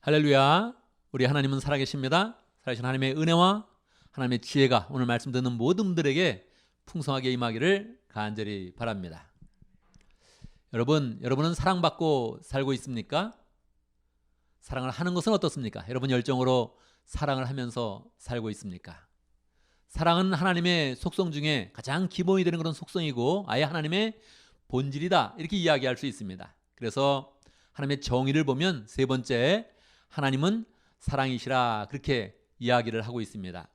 할렐루야. 우리 하나님은 살아계십니다. 살아계신 하나님의 은혜와 하나님의 지혜가 오늘 말씀 듣는 모든 분들에게 풍성하게 임하기를 간절히 바랍니다. 여러분은 사랑받고 살고 있습니까? 사랑을 하는 것은 어떻습니까? 여러분 열정으로 사랑을 하면서 살고 있습니까? 사랑은 하나님의 속성 중에 가장 기본이 되는 그런 속성이고 아예 하나님의 본질이다, 이렇게 이야기할 수 있습니다. 그래서 하나님의 정의를 보면 세 번째, 하나님은 사랑이시라, 그렇게 이야기를 하고 있습니다.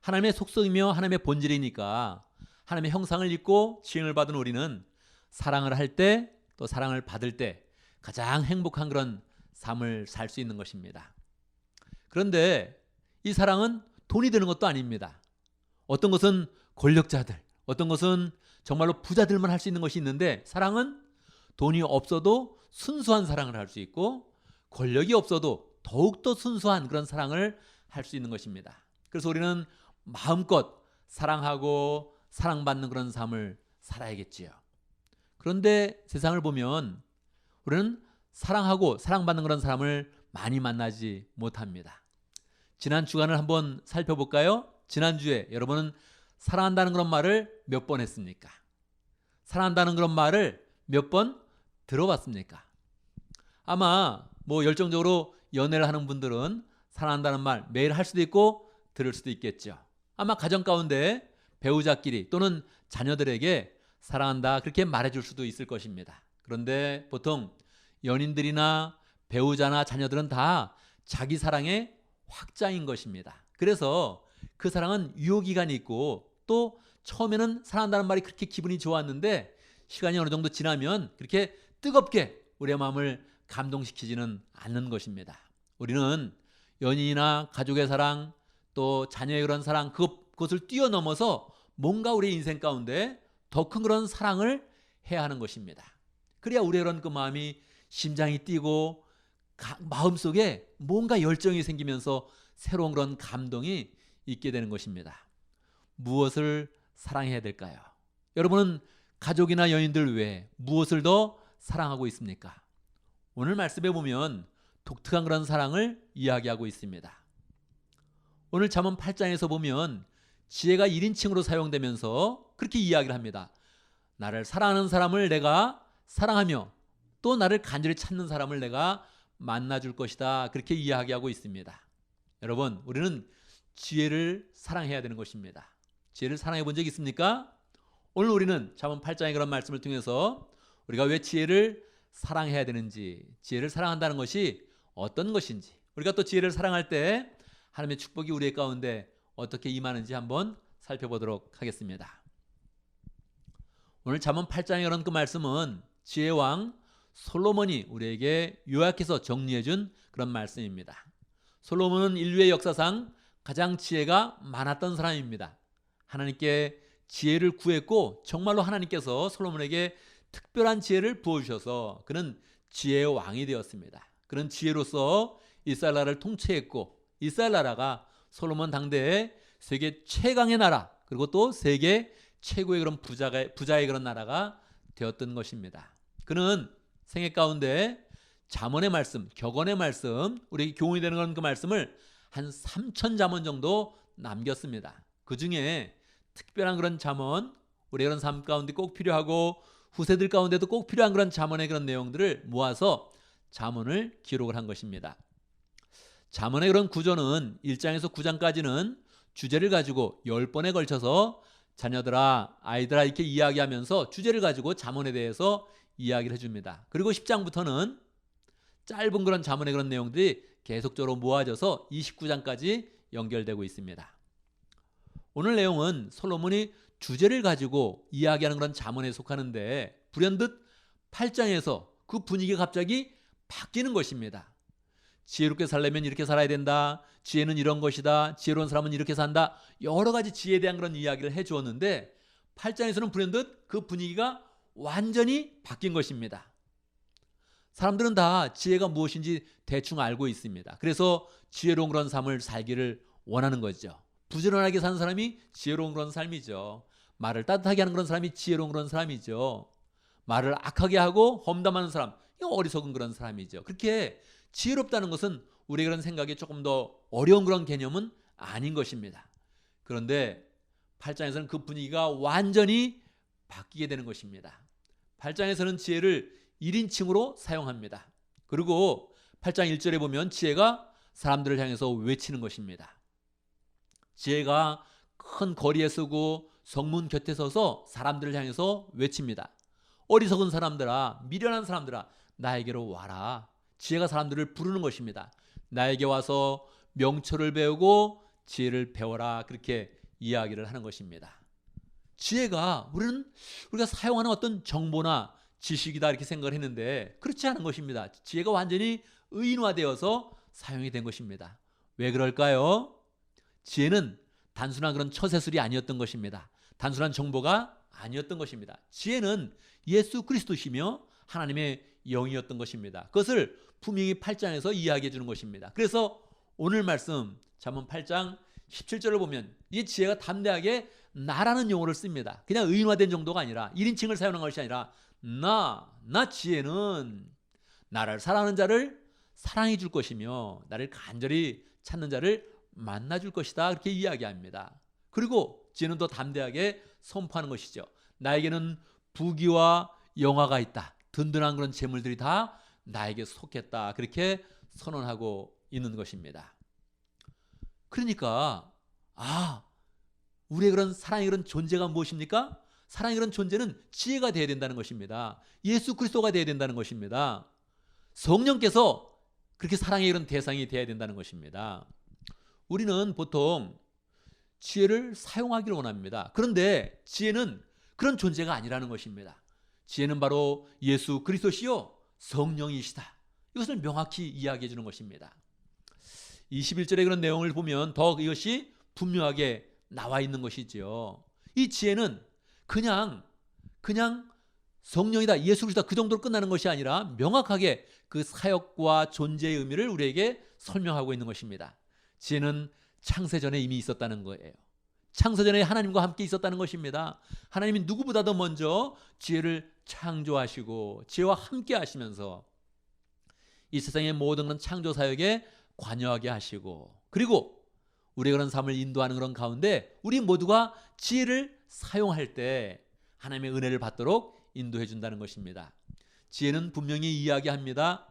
하나님의 속성이며 하나님의 본질이니까 하나님의 형상을 입고 지음을 받은 우리는 사랑을 할 때, 또 사랑을 받을 때 가장 행복한 그런 삶을 살 수 있는 것입니다. 그런데 이 사랑은 돈이 되는 것도 아닙니다. 어떤 것은 권력자들, 어떤 것은 정말로 부자들만 할 수 있는 것이 있는데, 사랑은 돈이 없어도 순수한 사랑을 할 수 있고 권력이 없어도 더욱더 순수한 그런 사랑을 할 수 있는 것입니다. 그래서 우리는 마음껏 사랑하고 사랑받는 그런 삶을 살아야겠지요. 그런데 세상을 보면 우리는 사랑하고 사랑받는 그런 사람을 많이 만나지 못합니다. 지난 주간을 한번 살펴볼까요? 지난주에 여러분은 사랑한다는 그런 말을 몇 번 했습니까? 사랑한다는 그런 말을 몇 번 들어봤습니까? 아마 열정적으로 연애를 하는 분들은 사랑한다는 말 매일 할 수도 있고 들을 수도 있겠죠. 아마 가정 가운데 배우자끼리 또는 자녀들에게 사랑한다, 그렇게 말해줄 수도 있을 것입니다. 그런데 보통 연인들이나 배우자나 자녀들은 다 자기 사랑의 확장인 것입니다. 그래서 그 사랑은 유효기간이 있고, 또 처음에는 사랑한다는 말이 그렇게 기분이 좋았는데 시간이 어느 정도 지나면 그렇게 뜨겁게 우리의 마음을 감동시키지는 않는 것입니다. 우리는 연인이나 가족의 사랑, 또 자녀의 그런 사랑, 그것을 뛰어넘어서 뭔가 우리 인생 가운데 더 큰 그런 사랑을 해야 하는 것입니다. 그래야 우리의 그런 그 마음이, 심장이 뛰고 마음속에 뭔가 열정이 생기면서 새로운 그런 감동이 있게 되는 것입니다. 무엇을 사랑해야 될까요? 여러분은 가족이나 연인들 외에 무엇을 더 사랑하고 있습니까? 오늘 말씀에 보면 독특한 그런 사랑을 이야기하고 있습니다. 오늘 잠언 8장에서 보면 지혜가 1인칭으로 사용되면서 그렇게 이야기를 합니다. 나를 사랑하는 사람을 내가 사랑하며 또 나를 간절히 찾는 사람을 내가 만나줄 것이다, 그렇게 이야기하고 있습니다. 여러분, 우리는 지혜를 사랑해야 되는 것입니다. 지혜를 사랑해 본 적 있습니까? 오늘 우리는 잠언 8장의 그런 말씀을 통해서 우리가 왜 지혜를 사랑해야 되는지, 지혜를 사랑한다는 것이 어떤 것인지, 우리가 또 지혜를 사랑할 때 하나님의 축복이 우리의 가운데 어떻게 임하는지 한번 살펴보도록 하겠습니다. 오늘 잠언 8장의 그런 그 말씀은 지혜의 왕 솔로몬이 우리에게 요약해서 정리해준 그런 말씀입니다. 솔로몬은 인류의 역사상 가장 지혜가 많았던 사람입니다. 하나님께 지혜를 구했고 정말로 하나님께서 솔로몬에게 특별한 지혜를 부어주셔서 그는 지혜의 왕이 되었습니다. 그런 지혜로서 이스라엘 나라를 통치했고, 이스라엘 나라가 솔로몬 당대의 세계 최강의 나라, 그리고 또 세계 최고의 그런 부자의 그런 나라가 되었던 것입니다. 그는 생애 가운데 잠언의 말씀, 격언의 말씀, 우리에게 교훈이 되는 그런 그 말씀을 한 3,000잠언 정도 남겼습니다. 그 중에 특별한 그런 잠언, 우리의 그런 삶 가운데 꼭 필요하고 후세들 가운데도 꼭 필요한 그런 잠언의 그런 내용들을 모아서 잠언을 기록을 한 것입니다. 잠언의 그런 구조는 1장에서 9장까지는 주제를 가지고 10번에 걸쳐서 자녀들아, 아이들아 이렇게 이야기하면서 주제를 가지고 잠언에 대해서 이야기를 해줍니다. 그리고 10장부터는 짧은 그런 잠언의 그런 내용들이 계속적으로 모아져서 29장까지 연결되고 있습니다. 오늘 내용은 솔로몬이 주제를 가지고 이야기하는 그런 잠언에 속하는데, 불현듯 8장에서 그 분위기가 갑자기 바뀌는 것입니다. 지혜롭게 살려면 이렇게 살아야 된다, 지혜는 이런 것이다, 지혜로운 사람은 이렇게 산다, 여러 가지 지혜에 대한 그런 이야기를 해주었는데 8장에서는 불현듯 그 분위기가 완전히 바뀐 것입니다. 사람들은 다 지혜가 무엇인지 대충 알고 있습니다. 그래서 지혜로운 그런 삶을 살기를 원하는 거죠. 부지런하게 사는 사람이 지혜로운 그런 삶이죠. 말을 따뜻하게 하는 그런 사람이 지혜로운 그런 사람이죠. 말을 악하게 하고 험담하는 사람, 이거 어리석은 그런 사람이죠. 그렇게 지혜롭다는 것은 우리의 그런 생각이 조금 더 어려운 그런 개념은 아닌 것입니다. 그런데 8장에서는 그 분위기가 완전히 바뀌게 되는 것입니다. 8장에서는 지혜를 1인칭으로 사용합니다. 그리고 8장 1절에 보면 지혜가 사람들을 향해서 외치는 것입니다. 지혜가 큰 거리에 서고 성문 곁에 서서 사람들을 향해서 외칩니다. 어리석은 사람들아, 미련한 사람들아, 나에게로 와라. 지혜가 사람들을 부르는 것입니다. 나에게 와서 명철을 배우고 지혜를 배워라. 그렇게 이야기를 하는 것입니다. 지혜가 우리가 사용하는 어떤 정보나 지식이다 이렇게 생각을 했는데 그렇지 않은 것입니다. 지혜가 완전히 의인화되어서 사용이 된 것입니다. 왜 그럴까요? 지혜는 단순한 그런 처세술이 아니었던 것입니다. 단순한 정보가 아니었던 것입니다. 지혜는 예수 그리스도시며 하나님의 영이었던 것입니다. 그것을 분명히 8장에서 이야기해 주는 것입니다. 그래서 오늘 말씀 잠언 8장 17절을 보면 이 지혜가 담대하게 나라는 용어를 씁니다. 그냥 의인화된 정도가 아니라 1인칭을 사용한 것이 아니라 나 지혜는 나를 사랑하는 자를 사랑해 줄 것이며 나를 간절히 찾는 자를 만나 줄 것이다. 그렇게 이야기합니다. 그리고 지혜는 더 담대하게 선포하는 것이죠. 나에게는 부귀와 영화가 있다. 든든한 그런 재물들이 다 나에게 속했다. 그렇게 선언하고 있는 것입니다. 그러니까 우리의 그런 사랑의 그런 존재가 무엇입니까? 사랑의 그런 존재는 지혜가 되어야 된다는 것입니다. 예수 그리스도가 되어야 된다는 것입니다. 성령께서 그렇게 사랑의 그런 대상이 되어야 된다는 것입니다. 우리는 보통 지혜를 사용하기를 원합니다. 그런데 지혜는 그런 존재가 아니라는 것입니다. 지혜는 바로 예수 그리스도시요 성령이시다. 이것을 명확히 이야기해 주는 것입니다. 21절의 그런 내용을 보면 더 이것이 분명하게 나와 있는 것이지요. 이 지혜는 그냥 성령이다, 예수 그리스도다 그 정도로 끝나는 것이 아니라 명확하게 그 사역과 존재의 의미를 우리에게 설명하고 있는 것입니다. 지혜는 창세전에 이미 있었다는 거예요. 창세전에 하나님과 함께 있었다는 것입니다. 하나님이 누구보다도 먼저 지혜를 창조하시고 지혜와 함께 하시면서 이 세상의 모든 그런 창조 사역에 관여하게 하시고 그리고 우리의 그런 삶을 인도하는 그런 가운데 우리 모두가 지혜를 사용할 때 하나님의 은혜를 받도록 인도해 준다는 것입니다. 지혜는 분명히 이야기합니다.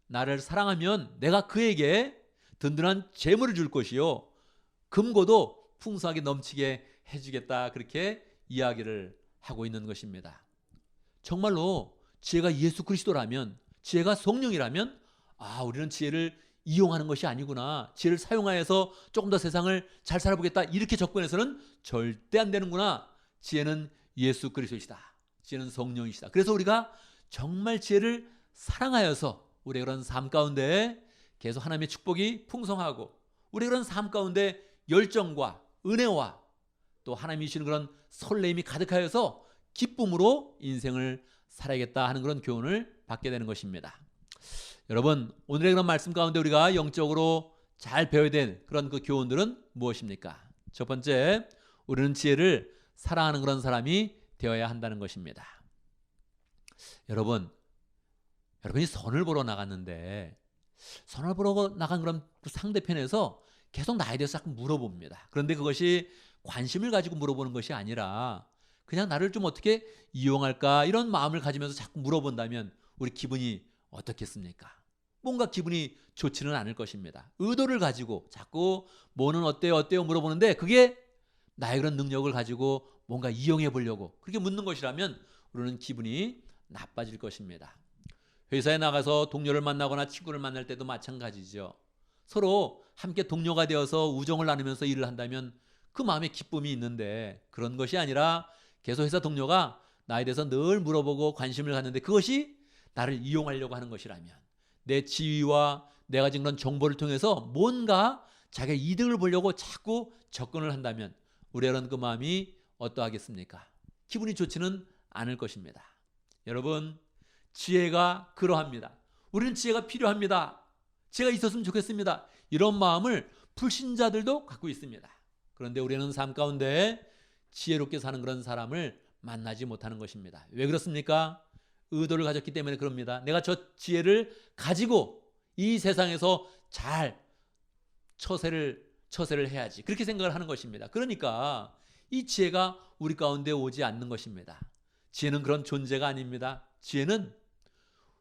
나를 사랑하면 내가 그에게 든든한 재물을 줄 것이요 금고도 풍성하게 넘치게 해주겠다. 그렇게 이야기를 하고 있는 것입니다. 정말로 지혜가 예수 그리스도라면 지혜가 성령이라면 우리는 지혜를 이용하는 것이 아니구나. 지혜를 사용하여서 조금 더 세상을 잘 살아보겠다. 이렇게 접근해서는 절대 안 되는구나. 지혜는 예수 그리스도이시다. 지혜는 성령이시다. 그래서 우리가 정말 지혜를 사랑하여서 우리의 그런 삶 가운데 계속 하나님의 축복이 풍성하고 우리의 그런 삶 가운데 열정과 은혜와 또 하나님이 주시는 그런 설레임이 가득하여서 기쁨으로 인생을 살아야겠다 하는 그런 교훈을 받게 되는 것입니다. 여러분, 오늘의 그런 말씀 가운데 우리가 영적으로 잘 배워야 될 그런 그 교훈들은 무엇입니까? 첫 번째, 우리는 지혜를 사랑하는 그런 사람이 되어야 한다는 것입니다. 여러분이 선을 보러 나갔는데 선을 보러 나간 그런 상대편에서 계속 나에 대해서 자꾸 물어봅니다. 그런데 그것이 관심을 가지고 물어보는 것이 아니라 그냥 나를 좀 어떻게 이용할까 이런 마음을 가지면서 자꾸 물어본다면 우리 기분이 어떻겠습니까? 뭔가 기분이 좋지는 않을 것입니다. 의도를 가지고 자꾸 뭐는 어때요 물어보는데 그게 나의 그런 능력을 가지고 뭔가 이용해 보려고 그렇게 묻는 것이라면 우리는 기분이 나빠질 것입니다. 회사에 나가서 동료를 만나거나 친구를 만날 때도 마찬가지죠. 서로 함께 동료가 되어서 우정을 나누면서 일을 한다면 그 마음에 기쁨이 있는데 그런 것이 아니라 계속 회사 동료가 나에 대해서 늘 물어보고 관심을 갖는데 그것이 나를 이용하려고 하는 것이라면 내 지위와 내가 가진 그런 정보를 통해서 뭔가 자기의 이득을 보려고 자꾸 접근을 한다면 우리는 그 마음이 어떠하겠습니까? 기분이 좋지는 않을 것입니다. 여러분, 지혜가 그러합니다. 우리는 지혜가 필요합니다. 지혜가 있었으면 좋겠습니다. 이런 마음을 불신자들도 갖고 있습니다. 그런데 우리는 삶 가운데 지혜롭게 사는 그런 사람을 만나지 못하는 것입니다. 왜 그렇습니까? 의도를 가졌기 때문에 그럽니다. 내가 저 지혜를 가지고 이 세상에서 잘 처세를 해야지. 그렇게 생각을 하는 것입니다. 그러니까 이 지혜가 우리 가운데 오지 않는 것입니다. 지혜는 그런 존재가 아닙니다. 지혜는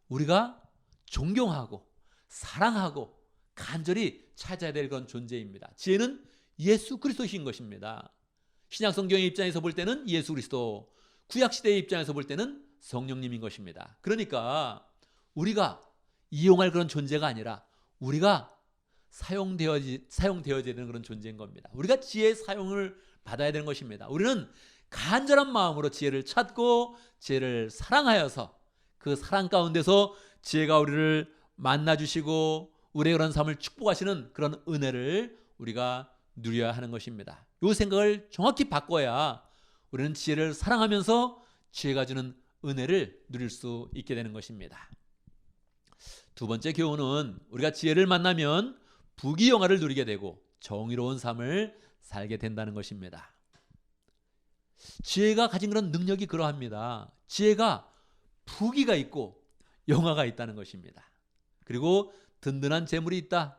우리가 존경하고 사랑하고 간절히 찾아야 될 그런 존재입니다. 지혜는 예수 그리스도신 것입니다. 신약 성경의 입장에서 볼 때는 예수 그리스도, 구약 시대의 입장에서 볼 때는 성령님인 것입니다. 그러니까 우리가 이용할 그런 존재가 아니라 우리가 사용되어야 되는 그런 존재인 겁니다. 우리가 지혜의 사용을 받아야 되는 것입니다. 우리는 간절한 마음으로 지혜를 찾고 지혜를 사랑하여서 그 사랑 가운데서 지혜가 우리를 만나주시고 우리의 그런 삶을 축복하시는 그런 은혜를 우리가 누려야 하는 것입니다. 이 생각을 정확히 바꿔야 우리는 지혜를 사랑하면서 지혜가 주는 은혜를 누릴 수 있게 되는 것입니다. 두 번째 교훈은 우리가 지혜를 만나면 부귀영화를 누리게 되고 정의로운 삶을 살게 된다는 것입니다. 지혜가 가진 그런 능력이 그러합니다. 지혜가 부귀가 있고 영화가 있다는 것입니다. 그리고 든든한 재물이 있다.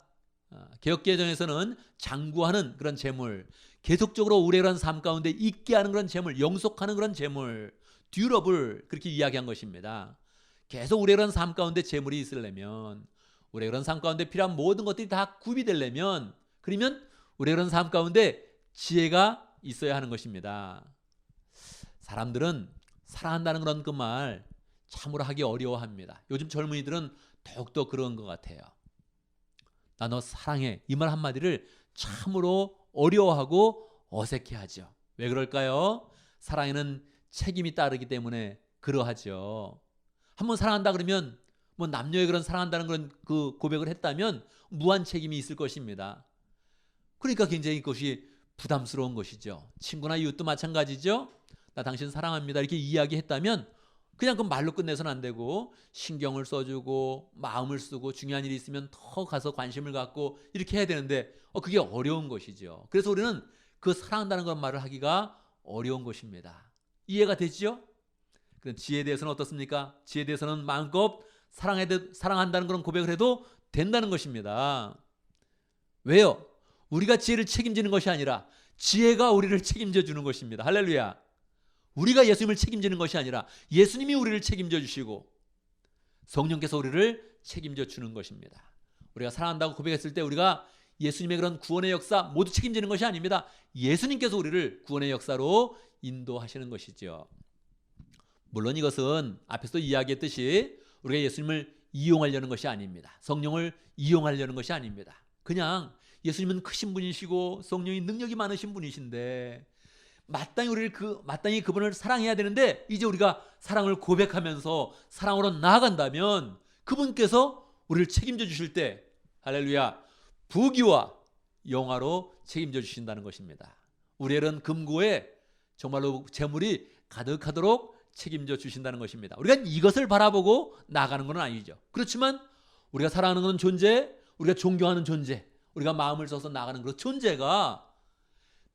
개혁개정에서는 장구하는 그런 재물, 계속적으로 우리의 그런 삶 가운데 있게 하는 그런 재물, 영속하는 그런 재물, 듀러블 그렇게 이야기한 것입니다. 계속 우리의 그런 삶 가운데 재물이 있으려면, 우리의 그런 삶 가운데 필요한 모든 것들이 다 구비되려면, 그러면 우리의 그런 삶 가운데 지혜가 있어야 하는 것입니다. 사람들은 사랑한다는 그런 그 말 참으로 하기 어려워합니다. 요즘 젊은이들은 더욱더 그런 것 같아요. 나 너 사랑해, 이 말 한마디를 참으로 어려워하고 어색해하죠. 왜 그럴까요? 사랑에는 책임이 따르기 때문에 그러하죠. 한번 사랑한다 그러면 뭐 남녀의 그런 사랑한다는 그런 그 고백을 했다면 무한 책임이 있을 것입니다. 그러니까 굉장히 그것이 부담스러운 것이죠. 친구나 이웃도 마찬가지죠. 나 당신 사랑합니다 이렇게 이야기했다면 그냥 그 말로 끝내서는 안 되고 신경을 써주고 마음을 쓰고 중요한 일이 있으면 더 가서 관심을 갖고 이렇게 해야 되는데 그게 어려운 것이죠. 그래서 우리는 그 사랑한다는 그런 말을 하기가 어려운 것입니다. 이해가 되죠? 그럼 지혜에 대해서는 어떻습니까? 지혜에 대해서는 마음껏 사랑한다는 그런 고백을 해도 된다는 것입니다. 왜요? 우리가 지혜를 책임지는 것이 아니라 지혜가 우리를 책임져 주는 것입니다. 할렐루야. 우리가 예수님을 책임지는 것이 아니라 예수님이 우리를 책임져 주시고 성령께서 우리를 책임져 주는 것입니다. 우리가 사랑한다고 고백했을 때 우리가 예수님의 그런 구원의 역사 모두 책임지는 것이 아닙니다. 예수님께서 우리를 구원의 역사로 인도하시는 것이죠. 물론 이것은 앞에서 이야기했듯이 우리가 예수님을 이용하려는 것이 아닙니다. 성령을 이용하려는 것이 아닙니다. 그냥 예수님은 크신 분이시고 성령이 능력이 많으신 분이신데 마땅히 그분을 사랑해야 되는데 이제 우리가 사랑을 고백하면서 사랑으로 나아간다면 그분께서 우리를 책임져 주실 때 할렐루야 부귀와 영화로 책임져 주신다는 것입니다. 우리의 이런 금고에 정말로 재물이 가득하도록 책임져 주신다는 것입니다. 우리가 이것을 바라보고 나아가는 건 아니죠. 그렇지만 우리가 사랑하는 그런 존재, 우리가 존경하는 존재, 우리가 마음을 써서 나아가는 그런 존재가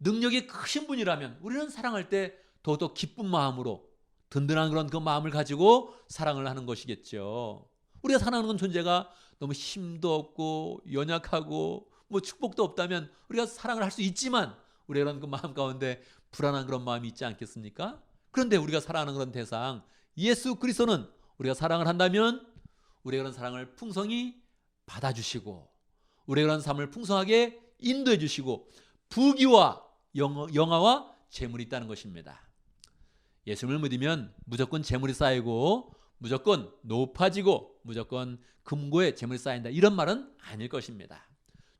능력이 크신 분이라면 우리는 사랑할 때 더더 기쁜 마음으로 든든한 그런 그 마음을 가지고 사랑을 하는 것이겠죠. 우리가 사랑하는 건 존재가 너무 힘도 없고 연약하고 뭐 축복도 없다면 우리가 사랑을 할 수 있지만 우리의 그런 그 마음 가운데 불안한 그런 마음이 있지 않겠습니까? 그런데 우리가 사랑하는 그런 대상 예수 그리스도는 우리가 사랑을 한다면 우리의 그런 사랑을 풍성히 받아주시고 우리의 그런 삶을 풍성하게 인도해 주시고 부귀와 영화와 재물이 있다는 것입니다. 예수님을 믿으면 무조건 재물이 쌓이고 무조건 높아지고 무조건 금고에 재물이 쌓인다 이런 말은 아닐 것입니다.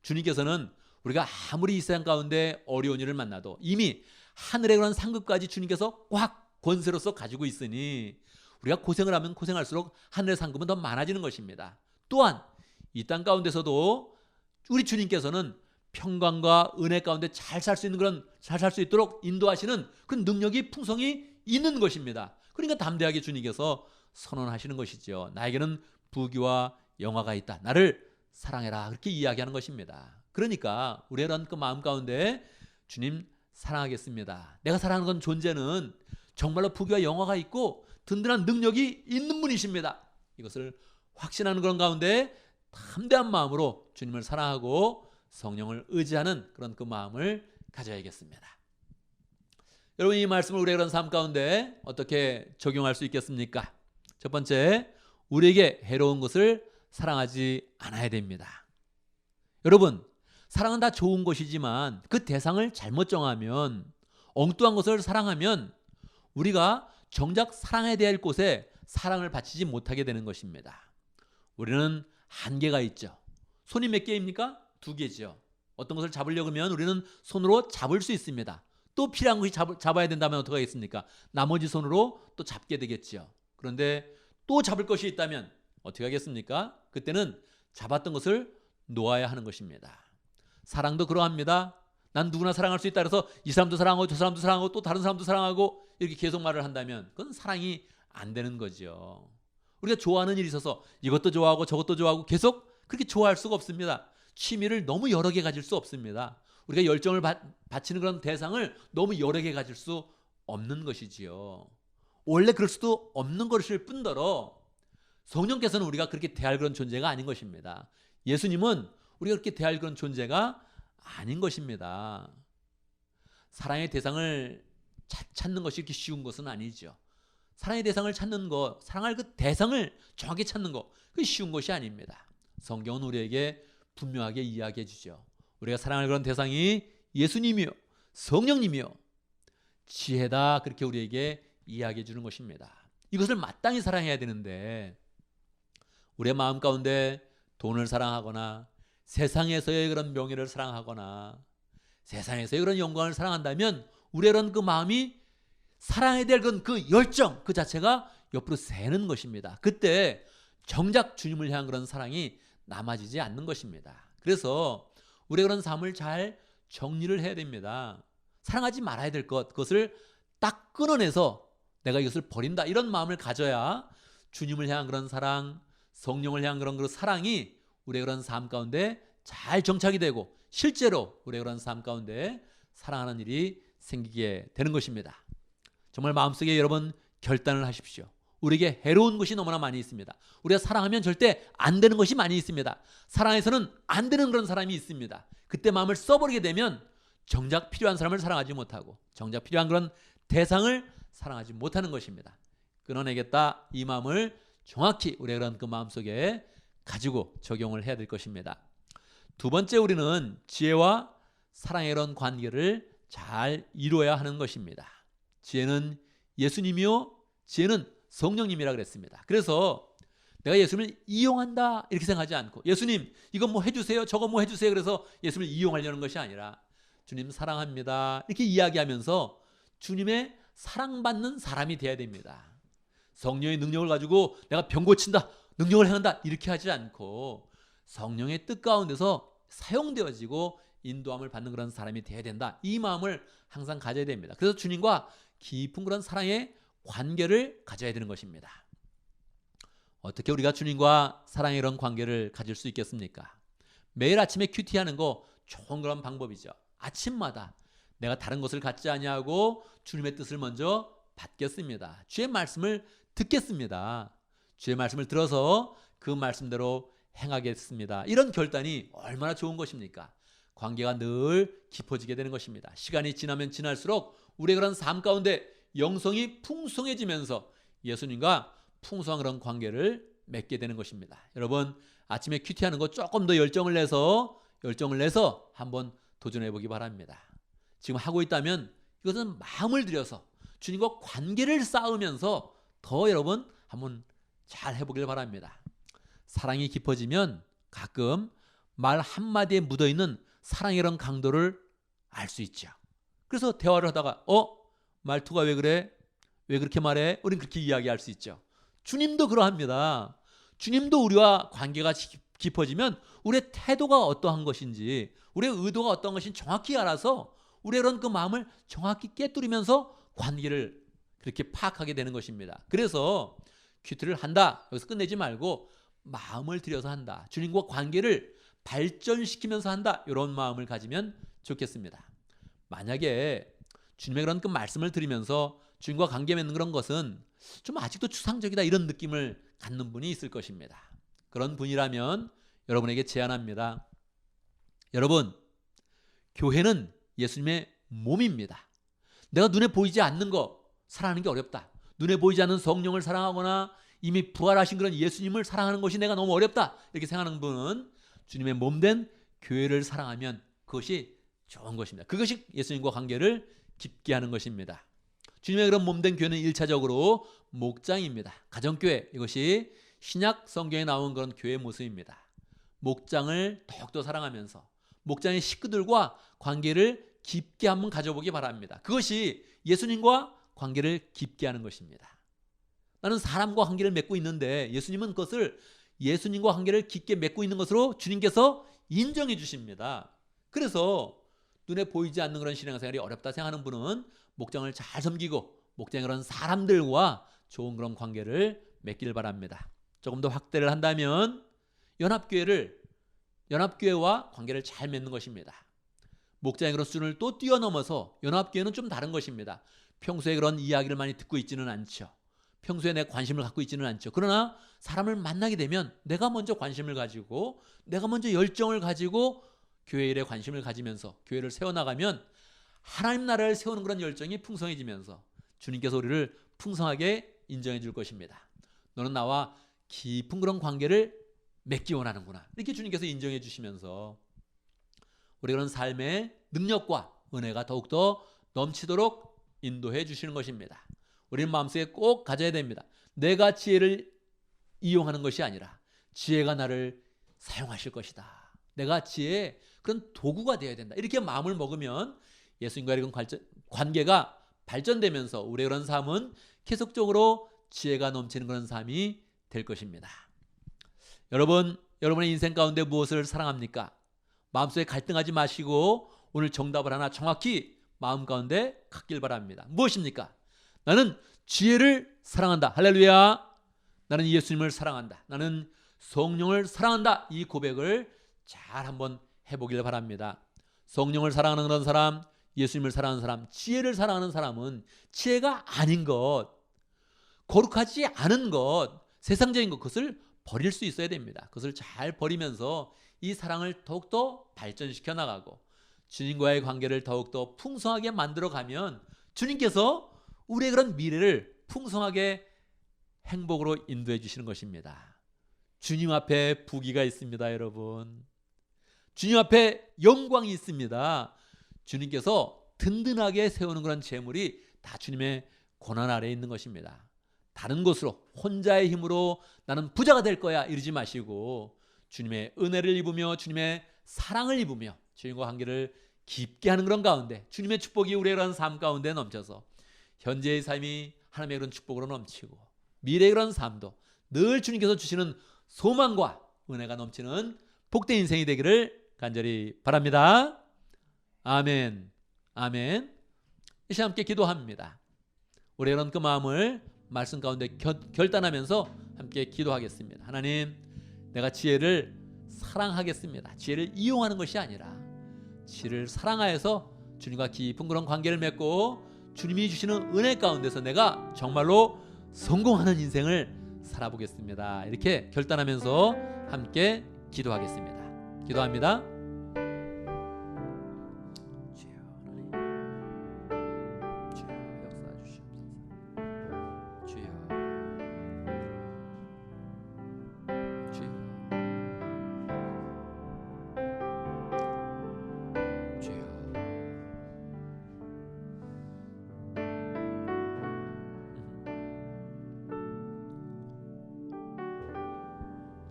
주님께서는 우리가 아무리 이 세상 가운데 어려운 일을 만나도 이미 하늘의 그런 상급까지 주님께서 꽉 권세로서 가지고 있으니 우리가 고생을 하면 고생할수록 하늘의 상급은 더 많아지는 것입니다. 또한 이 땅 가운데서도 우리 주님께서는 평강과 은혜 가운데 잘 살 수 있도록 인도하시는 그 능력이 풍성히 있는 것입니다. 그러니까 담대하게 주님께서 선언하시는 것이죠. 나에게는 부귀와 영화가 있다. 나를 사랑해라. 그렇게 이야기하는 것입니다. 그러니까 우리의 그 마음 가운데 주님 사랑하겠습니다. 내가 사랑하는 건 존재는 정말로 부귀와 영화가 있고 든든한 능력이 있는 분이십니다. 이것을 확신하는 그런 가운데 담대한 마음으로 주님을 사랑하고 성령을 의지하는 그런 그 마음을 가져야겠습니다. 여러분, 이 말씀을 우리의 그런 삶 가운데 어떻게 적용할 수 있겠습니까? 첫 번째, 우리에게 해로운 것을 사랑하지 않아야 됩니다. 여러분, 사랑은 다 좋은 것이지만 그 대상을 잘못 정하면, 엉뚱한 것을 사랑하면 우리가 정작 사랑해야 될 곳에 사랑을 바치지 못하게 되는 것입니다. 우리는 한계가 있죠. 손이 몇 개입니까? 2개죠. 어떤 것을 잡으려고 하면 우리는 손으로 잡을 수 있습니다. 또 필요한 것이 잡아야 된다면 어떻게 하겠습니까? 나머지 손으로 또 잡게 되겠죠. 그런데 또 잡을 것이 있다면 어떻게 하겠습니까? 그때는 잡았던 것을 놓아야 하는 것입니다. 사랑도 그러합니다. 난 누구나 사랑할 수 있다 그래서 이 사람도 사랑하고 저 사람도 사랑하고 또 다른 사람도 사랑하고 이렇게 계속 말을 한다면 그건 사랑이 안 되는 거죠. 우리가 좋아하는 일이 있어서 이것도 좋아하고 저것도 좋아하고 계속 그렇게 좋아할 수가 없습니다. 취미를 너무 여러 개 가질 수 없습니다. 우리가 열정을 바치는 그런 대상을 너무 여러 개 가질 수 없는 것이지요. 원래 그럴 수도 없는 것일 뿐더러 성령께서는 우리가 그렇게 대할 그런 존재가 아닌 것입니다. 예수님은 우리가 그렇게 대할 그런 존재가 아닌 것입니다. 사랑의 대상을 찾는 것이 이렇게 쉬운 것은 아니죠. 사랑의 대상을 찾는 것, 사랑할 그 대상을 정확히 찾는 것, 그게 쉬운 것이 아닙니다. 성경은 우리에게 분명하게 이야기해 주죠. 우리가 사랑할 그런 대상이 예수님이요, 성령님이요, 지혜다, 그렇게 우리에게 이야기해 주는 것입니다. 이것을 마땅히 사랑해야 되는데 우리의 마음 가운데 돈을 사랑하거나 세상에서의 그런 명예를 사랑하거나 세상에서의 그런 영광을 사랑한다면 우리의 그런 그 마음이 사랑해야 될 그 열정 그 자체가 옆으로 새는 것입니다. 그때 정작 주님을 향한 그런 사랑이 남아지지 않는 것입니다. 그래서 우리의 그런 삶을 잘 정리를 해야 됩니다. 사랑하지 말아야 될 그것을 딱 끊어내서 내가 이것을 버린다, 이런 마음을 가져야 주님을 향한 그런 사랑, 성령을 향한 그런 사랑이 우리의 그런 삶 가운데 잘 정착이 되고 실제로 우리의 그런 삶 가운데 사랑하는 일이 생기게 되는 것입니다. 정말 마음속에 여러분 결단을 하십시오. 우리에게 해로운 것이 너무나 많이 있습니다. 우리가 사랑하면 절대 안 되는 것이 많이 있습니다. 사랑해서는 안 되는 그런 사람이 있습니다. 그때 마음을 써버리게 되면 정작 필요한 사람을 사랑하지 못하고 정작 필요한 그런 대상을 사랑하지 못하는 것입니다. 끊어내겠다, 이 마음을 정확히 우리의 그런 그 마음속에 가지고 적용을 해야 될 것입니다. 두 번째, 우리는 지혜와 사랑의 그런 관계를 잘 이루어야 하는 것입니다. 지혜는 예수님이요, 지혜는 성령님이라 그랬습니다. 그래서 내가 예수님을 이용한다 이렇게 생각하지 않고 예수님 이거 뭐 해주세요, 저거 뭐 해주세요, 그래서 예수님을 이용하려는 것이 아니라 주님 사랑합니다 이렇게 이야기하면서 주님의 사랑받는 사람이 돼야 됩니다. 성령의 능력을 가지고 내가 병 고친다, 능력을 행한다 이렇게 하지 않고 성령의 뜻 가운데서 사용되어지고 인도함을 받는 그런 사람이 돼야 된다, 이 마음을 항상 가져야 됩니다. 그래서 주님과 깊은 그런 사랑의 관계를 가져야 되는 것입니다. 어떻게 우리가 주님과 사랑의 이런 관계를 가질 수 있겠습니까? 매일 아침에 큐티하는 거 좋은 그런 방법이죠. 아침마다 내가 다른 것을 갖지 아니하고 주님의 뜻을 먼저 받겠습니다. 주의 말씀을 듣겠습니다. 주의 말씀을 들어서 그 말씀대로 행하겠습니다. 이런 결단이 얼마나 좋은 것입니까? 관계가 늘 깊어지게 되는 것입니다. 시간이 지나면 지날수록 우리의 그런 삶 가운데 영성이 풍성해지면서 예수님과 풍성한 그런 관계를 맺게 되는 것입니다. 여러분, 아침에 큐티하는 거 조금 더 열정을 내서 한번 도전해 보기 바랍니다. 지금 하고 있다면 이것은 마음을 들여서 주님과 관계를 쌓으면서 더 여러분 한번 잘 해보길 바랍니다. 사랑이 깊어지면 가끔 말 한마디에 묻어있는 사랑의 그런 강도를 알 수 있죠. 그래서 대화를 하다가 말투가 왜 그래? 왜 그렇게 말해? 우린 그렇게 이야기할 수 있죠. 주님도 그러합니다. 주님도 우리와 관계가 깊어지면 우리의 태도가 어떠한 것인지, 우리의 의도가 어떠한 것인지 정확히 알아서 우리의 그런 그 마음을 정확히 깨뜨리면서 관계를 그렇게 파악하게 되는 것입니다. 그래서 큐티를 한다, 여기서 끝내지 말고 마음을 들여서 한다, 주님과 관계를 발전시키면서 한다, 이런 마음을 가지면 좋겠습니다. 만약에 주님의 그런 그 말씀을 들으면서 주님과 관계 맺는 그런 것은 좀 아직도 추상적이다, 이런 느낌을 갖는 분이 있을 것입니다. 그런 분이라면 여러분에게 제안합니다. 여러분, 교회는 예수님의 몸입니다. 내가 눈에 보이지 않는 거 사랑하는 게 어렵다. 눈에 보이지 않는 성령을 사랑하거나 이미 부활하신 그런 예수님을 사랑하는 것이 내가 너무 어렵다. 이렇게 생각하는 분은 주님의 몸된 교회를 사랑하면 그것이 좋은 것입니다. 그것이 예수님과 관계를 깊게 하는 것입니다. 주님의 그런 몸된 교회는 1차적으로 목장입니다. 가정교회, 이것이 신약 성경에 나온 그런 교회의 모습입니다. 목장을 더욱더 사랑하면서 목장의 식구들과 관계를 깊게 한번 가져보기 바랍니다. 그것이 예수님과 관계를 깊게 하는 것입니다. 나는 사람과 관계를 맺고 있는데 예수님은 그것을 예수님과 관계를 깊게 맺고 있는 것으로 주님께서 인정해 주십니다. 그래서 눈에 보이지 않는 그런 신앙생활이 어렵다 생각하는 분은 목장을 잘 섬기고 목장의 그런 사람들과 좋은 그런 관계를 맺기를 바랍니다. 조금 더 확대를 한다면 연합교회와 관계를 잘 맺는 것입니다. 목장의 그런 수준을 또 뛰어넘어서 연합교회는 좀 다른 것입니다. 평소에 그런 이야기를 많이 듣고 있지는 않죠. 평소에 내 관심을 갖고 있지는 않죠. 그러나 사람을 만나게 되면 내가 먼저 관심을 가지고 내가 먼저 열정을 가지고 교회 일에 관심을 가지면서 교회를 세워나가면 하나님 나라를 세우는 그런 열정이 풍성해지면서 주님께서 우리를 풍성하게 인정해 줄 것입니다. 너는 나와 깊은 그런 관계를 맺기 원하는구나. 이렇게 주님께서 인정해 주시면서 우리 그런 삶의 능력과 은혜가 더욱더 넘치도록 인도해 주시는 것입니다. 우리는 마음속에 꼭 가져야 됩니다. 내가 지혜를 이용하는 것이 아니라 지혜가 나를 사용하실 것이다. 내가 지혜의 그런 도구가 되어야 된다. 이렇게 마음을 먹으면 예수님과의 그런 관계가 발전되면서 우리의 그런 삶은 계속적으로 지혜가 넘치는 그런 삶이 될 것입니다. 여러분의 인생 가운데 무엇을 사랑합니까? 마음속에 갈등하지 마시고 오늘 정답을 하나 정확히 마음 가운데 갖길 바랍니다. 무엇입니까? 나는 지혜를 사랑한다. 할렐루야. 나는 예수님을 사랑한다. 나는 성령을 사랑한다. 이 고백을 잘 한번 해보길 바랍니다. 성령을 사랑하는 그런 사람, 예수님을 사랑하는 사람, 지혜를 사랑하는 사람은 지혜가 아닌 것, 거룩하지 않은 것, 세상적인 것, 그것을 버릴 수 있어야 됩니다. 그것을 잘 버리면서 이 사랑을 더욱더 발전시켜 나가고 주님과의 관계를 더욱더 풍성하게 만들어가면 주님께서 우리의 그런 미래를 풍성하게 행복으로 인도해 주시는 것입니다. 주님 앞에 부귀가 있습니다, 여러분. 주님 앞에 영광이 있습니다. 주님께서 든든하게 세우는 그런 재물이 다 주님의 고난 아래에 있는 것입니다. 다른 곳으로 혼자의 힘으로 나는 부자가 될 거야 이러지 마시고 주님의 은혜를 입으며 주님의 사랑을 입으며 주님과 관계를 깊게 하는 그런 가운데 주님의 축복이 우리의 그런 삶 가운데 넘쳐서 현재의 삶이 하나님의 그런 축복으로 넘치고 미래의 그런 삶도 늘 주님께서 주시는 소망과 은혜가 넘치는 복된 인생이 되기를 간절히 바랍니다. 아멘. 아멘. 이 시간 함께 기도합니다. 우리의 그런 그 마음을 말씀 가운데 결단하면서 함께 기도하겠습니다. 하나님, 내가 지혜를 사랑하겠습니다. 지혜를 이용하는 것이 아니라 지혜를 사랑하여서 주님과 깊은 그런 관계를 맺고 주님이 주시는 은혜 가운데서 내가 정말로 성공하는 인생을 살아보겠습니다. 이렇게 결단하면서 함께 기도하겠습니다. 기도합니다.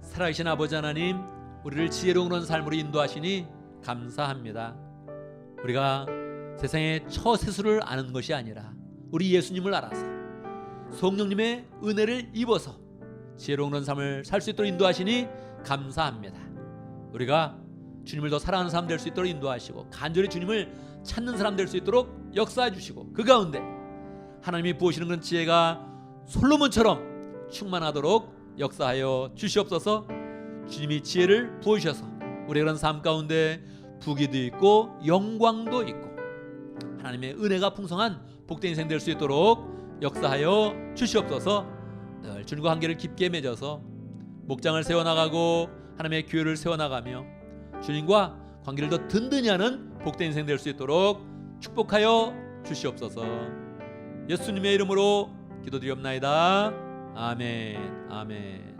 살아계신 아버지 하나님, 우리를 지혜로운 그런 삶으로 인도하시니 감사합니다. 우리가 세상의 처세수를 아는 것이 아니라 우리 예수님을 알아서 성령님의 은혜를 입어서 지혜로운 그런 삶을 살 수 있도록 인도하시니 감사합니다. 우리가 주님을 더 사랑하는 사람 될 수 있도록 인도하시고 간절히 주님을 찾는 사람 될 수 있도록 역사해 주시고 그 가운데 하나님이 부으시는 그런 지혜가 솔로몬처럼 충만하도록 역사하여 주시옵소서. 주님이 지혜를 부으셔서 우리의 그런 삶 가운데 부귀도 있고 영광도 있고 하나님의 은혜가 풍성한 복된 인생 될 수 있도록 역사하여 주시옵소서. 늘 주님과 관계를 깊게 맺어서 목장을 세워나가고 하나님의 교회를 세워나가며 주님과 관계를 더 든든히 하는 복된 인생 될 수 있도록 축복하여 주시옵소서. 예수님의 이름으로 기도드리옵나이다. 아멘. 아멘.